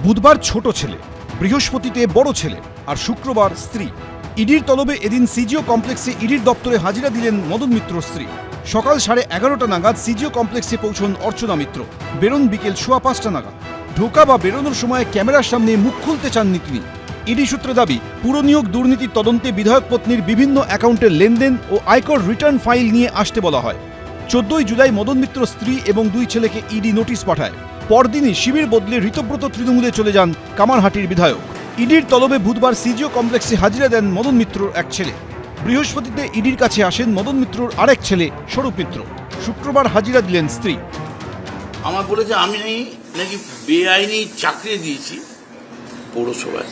বুধবার ছোট ছেলে, বৃহস্পতিতে বড় ছেলে আর শুক্রবার স্ত্রী। ইডির তলবে এদিন সিজিও কমপ্লেক্সে ইডির দপ্তরে হাজিরা দিলেন মদন মিত্রর স্ত্রী। সকাল 11:30 নাগাদ সিজিও কমপ্লেক্সে পৌঁছন অর্চনা মিত্র। বেরোন বিকেল 5:15 নাগাদ। ঢোকা বা বেরোনোর সময় ক্যামেরার সামনে মুখ খুলতে চাননি তিনি। ইডি সূত্রে দাবি, পুরনিয়োগ দুর্নীতির তদন্তে বিধায়ক পত্নীর বিভিন্ন অ্যাকাউন্টের লেনদেন ও আয়কর রিটার্ন ফাইল নিয়ে আসতে বলা হয়। 14 জুলাই মদন মিত্র স্ত্রী এবং 2 ছেলেকে ইডি নোটিশ পাঠায়। পরদিনই শিবির বদলে ঋতব্রত তৃণমূলে চলে যান কামারহাটির বিধায়ক। ইডির তলবে বুধবার সিজিও কমপ্লেক্সে হাজিরা দেন মদন মিত্রর এক ছেলে। বৃহস্পতিতে ইডির কাছে আসেন মদন মিত্রর আরেক ছেলে স্বরূপ মিত্র। শুক্রবার হাজিরা দিলেন স্ত্রী। আমার বলেছে আমি নাকি বেআইনি চাকরি দিয়েছি পৌরসভায়।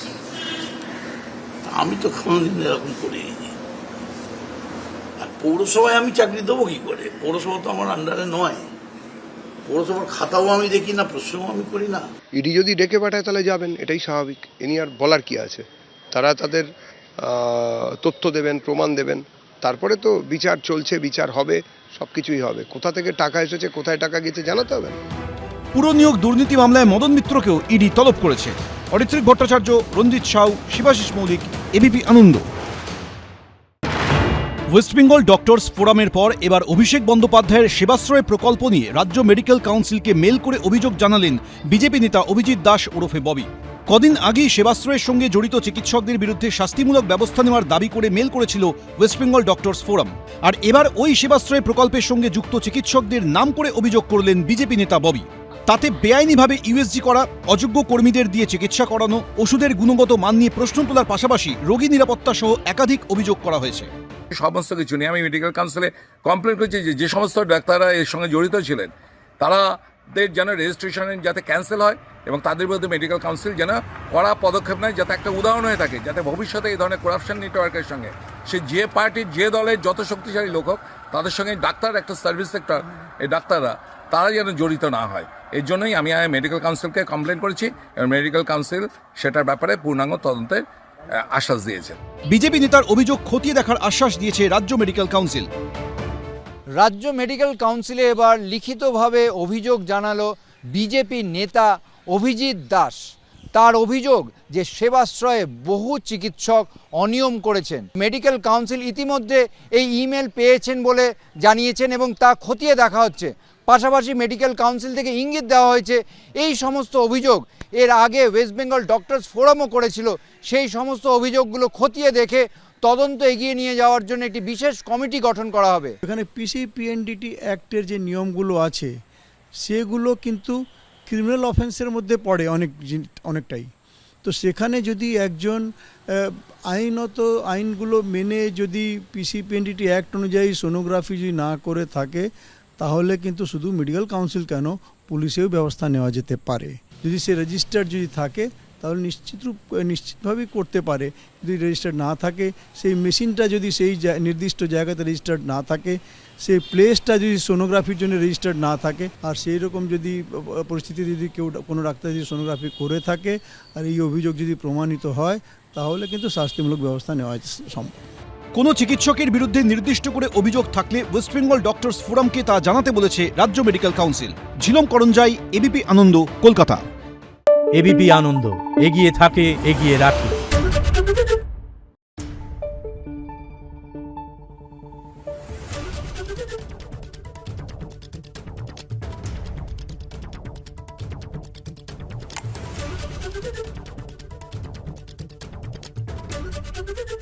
আমি তো কোনোদিন এরকম করিনি। আর পৌরসভায় আমি চাকরি দেবো কি করে? পৌরসভা তো আমার আন্ডারে নয়। পৌরসভার খাতাও আমি দেখি না, প্রশ্নও আমি করি না। ইডি যদি ডেকে পাঠায় তাহলে যাবেন, এটাই স্বাভাবিক। এ নিয়ে আর বলার কি আছে? তারা তাদের তথ্য দেবেন, প্রমাণ দেবেন, তারপরে তো বিচার চলছে, বিচার হবে, সব কিছুই হবে। কোথা থেকে টাকা এসেছে, কোথায় টাকা গেছে জানাতে হবে। পুরনিয়োগ দুর্নীতি মামলায় মদন মিত্রকেও ইডি তলব করেছে। অরিত্রিক ভট্টাচার্য, রঞ্জিত সাউ, শিবাশিস মৌলিক, এবিপি আনন্দ। ওয়েস্ট বেঙ্গল ডক্টরস ফোরামের পর এবার অভিষেক বন্দ্যোপাধ্যায়ের সেবাশ্রয় প্রকল্প নিয়ে রাজ্য মেডিকেল কাউন্সিলকে মেল করে অভিযোগ জানালেন বিজেপি নেতা অভিজিৎ দাস ওরফে ববি। কদিন আগেই সেবাশ্রয়ের সঙ্গে জড়িত চিকিৎসকদের বিরুদ্ধে শাস্তিমূলক ব্যবস্থা নেওয়ার দাবি করে মেল করেছিল ওয়েস্ট বেঙ্গল ডক্টরস ফোরাম। আর এবার ওই সেবাশ্রয় প্রকল্পের সঙ্গে যুক্ত চিকিৎসকদের নাম করে অভিযোগ করলেন বিজেপি নেতা ববি। তাতে বেআইনিভাবে ইউএসজি করা, অযোগ্য কর্মীদের দিয়ে চিকিৎসা করানো, ওষুধের গুণগত মান নিয়ে প্রশ্ন তোলার পাশাপাশি রোগী নিরাপত্তা সহ একাধিক অভিযোগ করা হয়েছে। সমস্ত কিছু নিয়ে আমি মেডিকেল কাউন্সিলে কমপ্লেন করেছি যে সমস্ত ডাক্তাররা এর সঙ্গে জড়িত ছিলেন তাদের যেন রেজিস্ট্রেশন যাতে ক্যান্সেল হয় এবং তাদের বিরুদ্ধে মেডিকেল কাউন্সিল যেন কড়া পদক্ষেপ নেয়, যাতে একটা উদাহরণ হয়ে থাকে, যাতে ভবিষ্যতে এই ধরনের করাপশন নেটওয়ার্কের সঙ্গে সে যে পার্টির যে দলের যত শক্তিশালী লোক হোক তাদের সঙ্গে ডাক্তার একটা সার্ভিস সেক্টর, এই ডাক্তাররা তারা যেন জড়িত না হয়। এর জন্যই আমি মেডিকেল কাউন্সিলকে কমপ্লেন করেছি এবং মেডিকেল কাউন্সিল সেটার ব্যাপারে পূর্ণাঙ্গ তদন্তের আশ্বাস দিয়েছে। বিজেপি নেতার অভিযোগ খতিয়ে দেখার আশ্বাস দিয়েছে রাজ্য মেডিকেল কাউন্সিল। রাজ্য মেডিকেল কাউন্সিলে এবার লিখিতভাবে অভিযোগ জানালো বিজেপি নেতা অভিজিৎ দাস। তার অভিযোগ যে সেবাশ্রয়ে বহু চিকিৎসক অনিয়ম করেছেন। মেডিকেল কাউন্সিল ইতিমধ্যে এই ইমেল পেয়েছেন বলে জানিয়েছেন এবং তা খতিয়ে দেখা হচ্ছে। পাশাপাশি মেডিকেল কাউন্সিল থেকে ইঙ্গিত দেওয়া হয়েছে এই সমস্ত অভিযোগ এর আগে ওয়েস্ট বেঙ্গল ডক্টরস ফোরামও করেছিল। সেই সমস্ত অভিযোগগুলো খতিয়ে দেখে তদন্ত এগিয়ে নিয়ে যাওয়ার জন্য একটি বিশেষ কমিটি গঠন করা হবে। এখানে পিসিপিএনডিটি অ্যাক্টের যে নিয়মগুলো আছে সেগুলো কিন্তু ক্রিমিনাল অফেন্সের মধ্যে পড়ে অনেকটাই। তো সেখানে যদি একজন আইনগুলো মেনে যদি পিসিপিএনডিটি অ্যাক্ট অনুযায়ী সোনোগ্রাফি যদি না করে থাকে তাহলে কিন্তু শুধু মেডিকেল কাউন্সিল কেন, পুলিশেও ব্যবস্থা নেওয়া যেতে পারে। যদি সে রেজিস্টার্ড যদি থাকে তাহলে নিশ্চিতভাবেই করতে পারে। যদি রেজিস্টার্ড না থাকে, সেই মেশিনটা যদি সেই নির্দিষ্ট জায়গাতে রেজিস্টার্ড না থাকে, সেই প্লেসটা যদি সোনোগ্রাফির জন্য রেজিস্টার্ড না থাকে, আর সেই রকম যদি পরিস্থিতি যদি কোনো ডাক্তার যদি সোনোগ্রাফি করে থাকে আর এই অভিযোগ যদি প্রমাণিত হয় তাহলে কিন্তু শাস্তিমূলক ব্যবস্থা নেওয়া সম্ভব। কোনো চিকিৎসকের বিরুদ্ধে নির্দিষ্ট করে অভিযোগ থাকলে ওয়েস্ট বেঙ্গল ডক্টরস ফোরামকে তা জানাতে বলেছে রাজ্য medical council. Jhilam Koranjai, ABP Ananda, Kolkata. ABP Ananda, এগিয়ে থাকে, এগিয়ে রাখে। Thank you.